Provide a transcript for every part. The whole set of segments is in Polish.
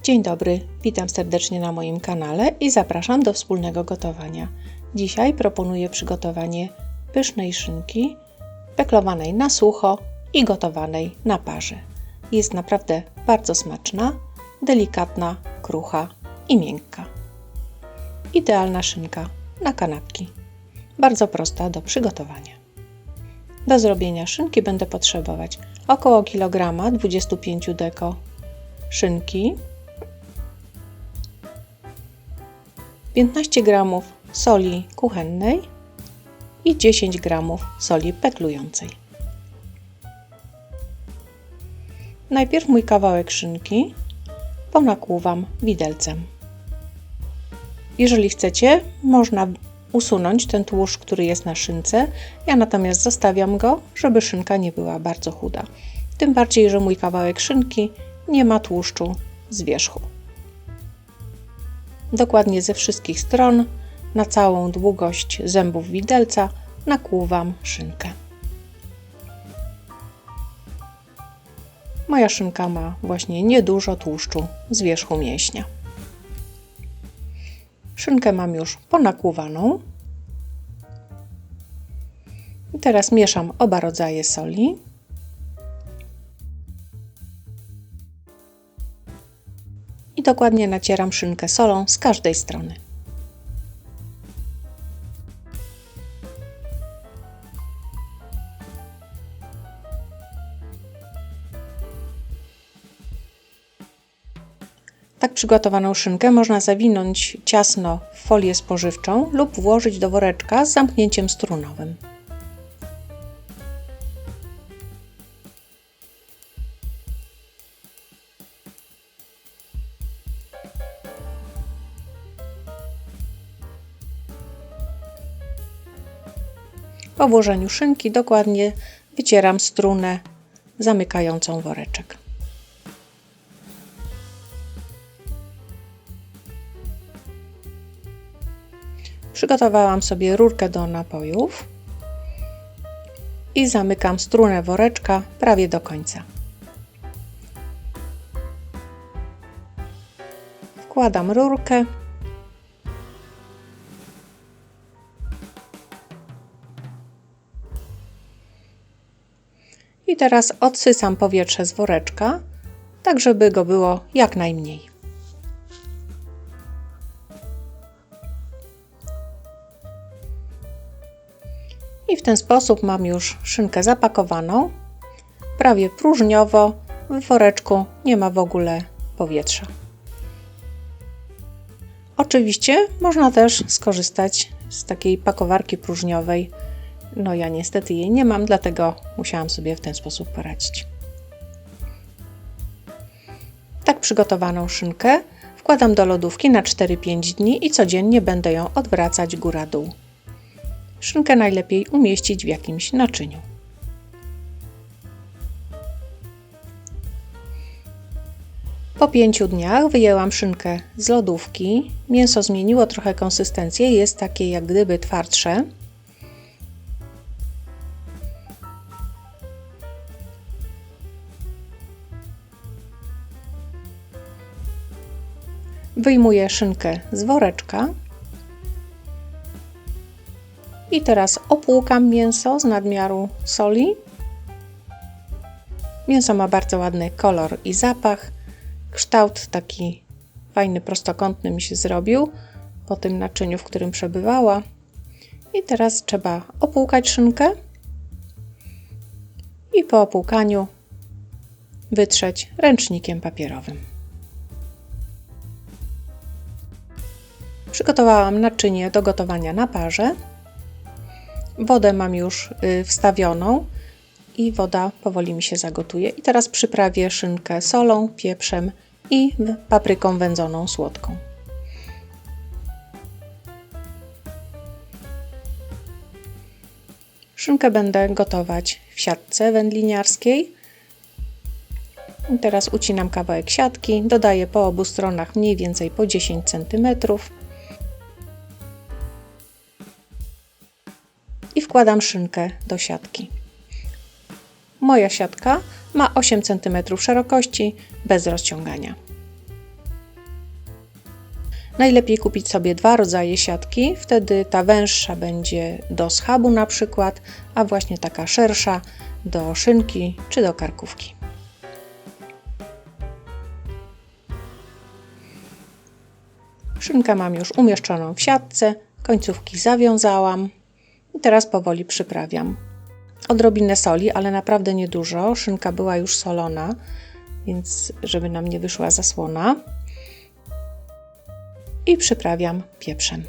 Dzień dobry, witam serdecznie na moim kanale i zapraszam do wspólnego gotowania. Dzisiaj proponuję przygotowanie pysznej szynki peklowanej na sucho i gotowanej na parze. Jest naprawdę bardzo smaczna, delikatna, krucha i miękka. Idealna szynka na kanapki. Bardzo prosta do przygotowania. Do zrobienia szynki będę potrzebować około kilograma 25 deko szynki, 15 g soli kuchennej i 10 g soli peklującej. Najpierw mój kawałek szynki ponakłuwam widelcem. Jeżeli chcecie, można usunąć ten tłuszcz, który jest na szynce. Ja natomiast zostawiam go, żeby szynka nie była bardzo chuda. Tym bardziej, że mój kawałek szynki nie ma tłuszczu z wierzchu. Dokładnie ze wszystkich stron, na całą długość zębów widelca nakłuwam szynkę. Moja szynka ma właśnie niedużo tłuszczu z wierzchu mięśnia. Szynkę mam już ponakłuwaną. I teraz mieszam oba rodzaje soli. I dokładnie nacieram szynkę solą z każdej strony. Tak przygotowaną szynkę można zawinąć ciasno w folię spożywczą lub włożyć do woreczka z zamknięciem strunowym. Po włożeniu szynki dokładnie wycieram strunę zamykającą woreczek. Przygotowałam sobie rurkę do napojów i zamykam strunę woreczka prawie do końca. Wkładam rurkę i teraz odsysam powietrze z woreczka, tak żeby go było jak najmniej. I w ten sposób mam już szynkę zapakowaną, prawie próżniowo, w woreczku nie ma w ogóle powietrza. Oczywiście można też skorzystać z takiej pakowarki próżniowej. No ja niestety jej nie mam, dlatego musiałam sobie w ten sposób poradzić. Tak przygotowaną szynkę wkładam do lodówki na 4-5 dni i codziennie będę ją odwracać góra-dół. Szynkę najlepiej umieścić w jakimś naczyniu. Po 5 dniach wyjęłam szynkę z lodówki. Mięso zmieniło trochę konsystencję, jest takie jak gdyby twardsze. Wyjmuję szynkę z woreczka i teraz opłukam mięso z nadmiaru soli. Mięso ma bardzo ładny kolor i zapach. Kształt taki fajny, prostokątny mi się zrobił po tym naczyniu, w którym przebywała. I teraz trzeba opłukać szynkę i po opłukaniu wytrzeć ręcznikiem papierowym. Przygotowałam naczynie do gotowania na parze. Wodę mam już wstawioną i woda powoli mi się zagotuje. I teraz przyprawię szynkę solą, pieprzem i papryką wędzoną słodką. Szynkę będę gotować w siatce wędliniarskiej. I teraz ucinam kawałek siatki, dodaję po obu stronach mniej więcej po 10 cm. I wkładam szynkę do siatki. Moja siatka ma 8 cm szerokości bez rozciągania. Najlepiej kupić sobie 2 rodzaje siatki, wtedy ta węższa będzie do schabu na przykład, a właśnie taka szersza do szynki czy do karkówki. Szynkę mam już umieszczoną w siatce, końcówki zawiązałam i teraz powoli przyprawiam. Odrobinę soli, ale naprawdę niedużo. Szynka była już solona, więc żeby nam nie wyszła zasłona. I przyprawiam pieprzem.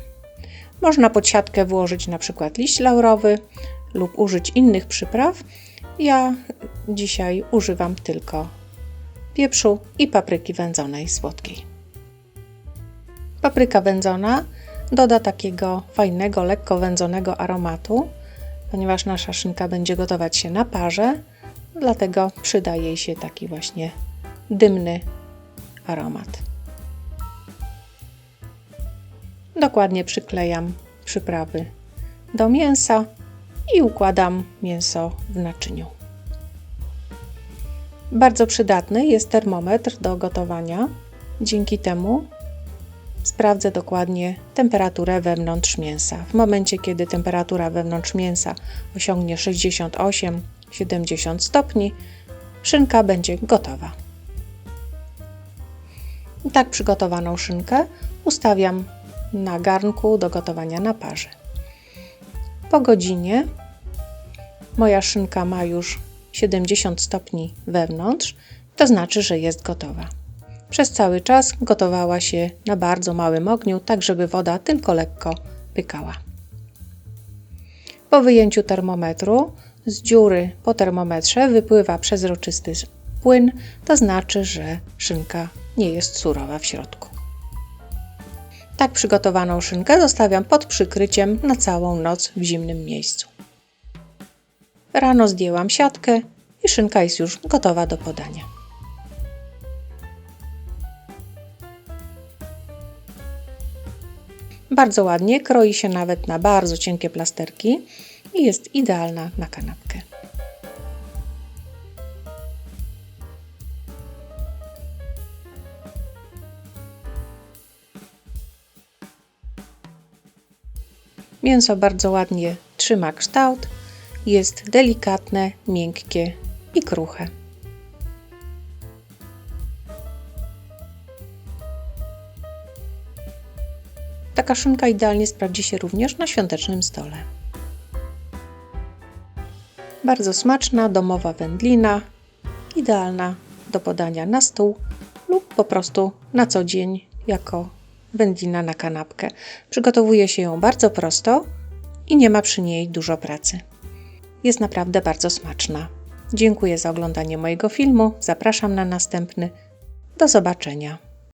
Można pod siatkę włożyć na przykład liść laurowy lub użyć innych przypraw. Ja dzisiaj używam tylko pieprzu i papryki wędzonej słodkiej. Papryka wędzona doda takiego fajnego, lekko wędzonego aromatu, ponieważ nasza szynka będzie gotować się na parze, dlatego przyda jej się taki właśnie dymny aromat. Dokładnie przyklejam przyprawy do mięsa i układam mięso w naczyniu. Bardzo przydatny jest termometr do gotowania. Dzięki temu sprawdzę dokładnie temperaturę wewnątrz mięsa. W momencie, kiedy temperatura wewnątrz mięsa osiągnie 68-70 stopni, szynka będzie gotowa. I tak przygotowaną szynkę ustawiam na garnku do gotowania na parze. Po godzinie moja szynka ma już 70 stopni wewnątrz, to znaczy, że jest gotowa. Przez cały czas gotowała się na bardzo małym ogniu, tak żeby woda tylko lekko pykała. Po wyjęciu termometru z dziury po termometrze wypływa przezroczysty płyn, to znaczy, że szynka nie jest surowa w środku. Tak przygotowaną szynkę zostawiam pod przykryciem na całą noc w zimnym miejscu. Rano zdjęłam siatkę i szynka jest już gotowa do podania. Bardzo ładnie, kroi się nawet na bardzo cienkie plasterki i jest idealna na kanapkę. Mięso bardzo ładnie trzyma kształt, jest delikatne, miękkie i kruche. Taka szynka idealnie sprawdzi się również na świątecznym stole. Bardzo smaczna, domowa wędlina, idealna do podania na stół lub po prostu na co dzień jako wędlina na kanapkę. Przygotowuje się ją bardzo prosto i nie ma przy niej dużo pracy. Jest naprawdę bardzo smaczna. Dziękuję za oglądanie mojego filmu. Zapraszam na następny. Do zobaczenia.